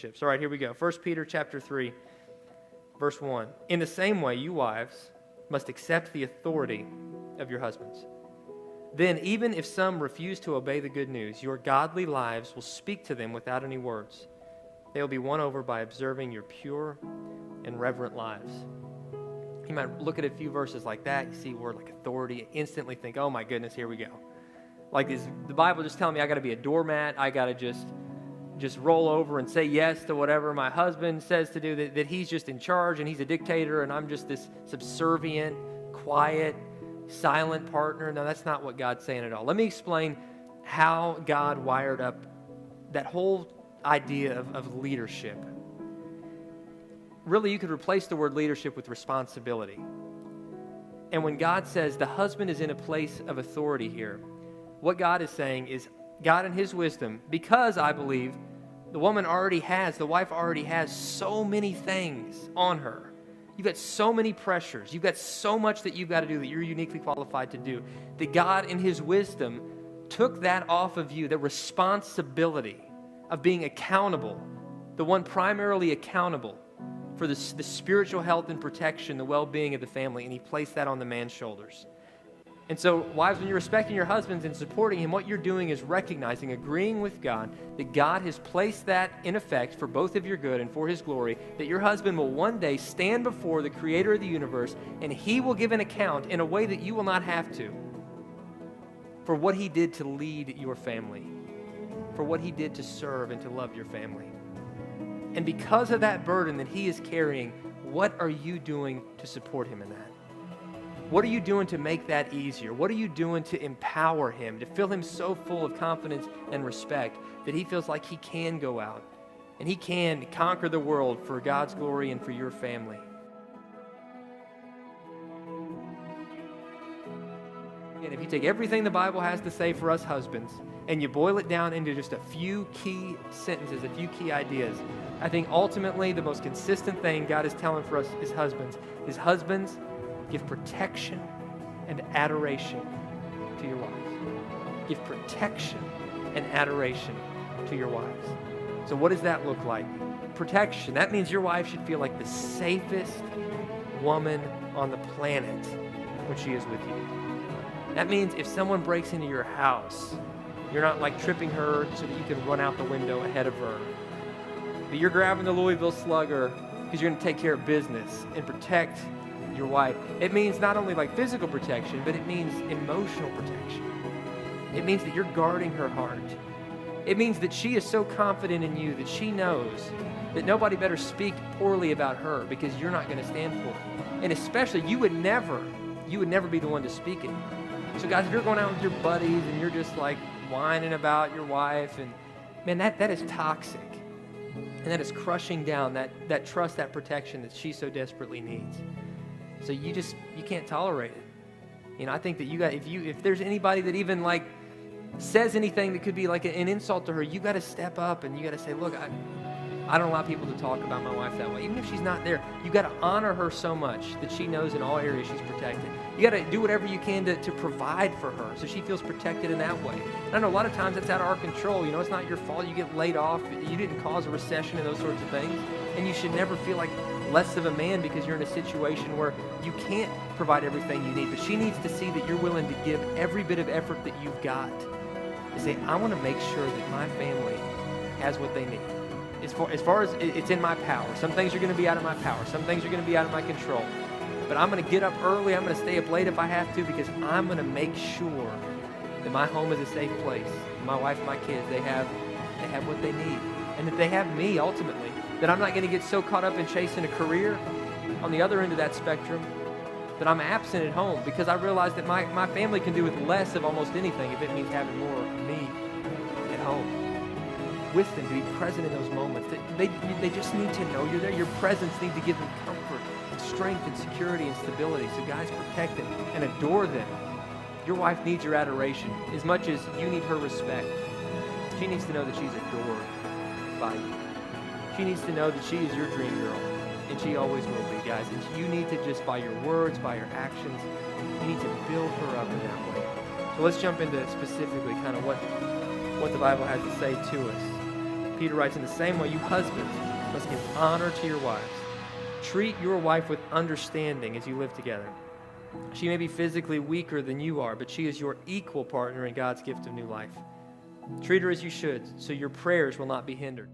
All right, here we go. 1 Peter chapter 3, verse 1. In the same way, you wives must accept the authority of your husbands. Then, even if some refuse to obey the good news, your godly lives will speak to them without any words. They will be won over by observing your pure and reverent lives. You might look at a few verses like that, you see a word like authority, instantly think, oh my goodness, here we go. Like, is the Bible just telling me I got to be a doormat, I got to just roll over and say yes to whatever my husband says to do, that he's just in charge and he's a dictator and I'm just this subservient, quiet, silent partner? No, that's not what God's saying at all. Let me explain how God wired up that whole idea of leadership. Really, you could replace the word leadership with responsibility. And when God says the husband is in a place of authority here, what God is saying is, God in his wisdom, because I believe the wife already has so many things on her. You've got so many pressures. You've got so much that you've got to do that you're uniquely qualified to do. That God in his wisdom took that off of you, the responsibility of being accountable, the one primarily accountable for the spiritual health and protection, the well-being of the family, and he placed that on the man's shoulders. And so, wives, when you're respecting your husbands and supporting him, what you're doing is recognizing, agreeing with God, that God has placed that in effect for both of your good and for his glory, that your husband will one day stand before the creator of the universe, and he will give an account in a way that you will not have to, for what he did to lead your family, for what he did to serve and to love your family. And because of that burden that he is carrying, what are you doing to support him in that? What are you doing to make that easier? What are you doing to empower him, to fill him so full of confidence and respect that he feels like he can go out and he can conquer the world for God's glory and for your family? And if you take everything the Bible has to say for us husbands and you boil it down into just a few key sentences, a few key ideas, I think ultimately the most consistent thing God is telling for us is husbands, give protection and adoration to your wives. Give protection and adoration to your wives. So what does that look like? Protection. That means your wife should feel like the safest woman on the planet when she is with you. That means if someone breaks into your house, you're not like tripping her so that you can run out the window ahead of her. But you're grabbing the Louisville Slugger because you're going to take care of business and protect your wife. It means not only like physical protection, but it means emotional protection. It means that you're guarding her heart. It means that she is so confident in you that she knows that nobody better speak poorly about her because you're not going to stand for it. And especially, you would never be the one to speak it. So guys, if you're going out with your buddies and you're just like whining about your wife, and man, that is toxic. And that is crushing down that trust, that protection that she so desperately needs. So you can't tolerate it. You know, I think that if there's anybody that even like says anything that could be like an insult to her, you got to step up and you got to say, look, I don't allow people to talk about my wife that way. Even if she's not there, you got to honor her so much that she knows in all areas she's protected. You got to do whatever you can to provide for her so she feels protected in that way. And I know a lot of times that's out of our control. You know, it's not your fault. You get laid off. You didn't cause a recession and those sorts of things. And you should never feel like less of a man because you're in a situation where you can't provide everything you need. But she needs to see that you're willing to give every bit of effort that you've got to say, I want to make sure that my family has what they need. As far as it's in my power. Some things are going to be out of my power. Some things are going to be out of my control. But I'm going to get up early. I'm going to stay up late if I have to because I'm going to make sure that my home is a safe place. My wife and my kids, they have what they need. And that they have me ultimately. That I'm not going to get so caught up in chasing a career on the other end of that spectrum that I'm absent at home because I realize that my family can do with less of almost anything if it means having more of me at home with them, to be present in those moments. They just need to know you're there. Your presence needs to give them comfort and strength and security and stability. So guys, protect them and adore them. Your wife needs your adoration as much as you need her respect. She needs to know that she's adored by you. She needs to know that she is your dream girl, and she always will be, guys. And you need to just, by your words, by your actions, you need to build her up in that way. So let's jump into specifically kind of what the Bible has to say to us. Peter writes, in the same way, you husbands must give honor to your wives. Treat your wife with understanding as you live together. She may be physically weaker than you are, but she is your equal partner in God's gift of new life. Treat her as you should, so your prayers will not be hindered.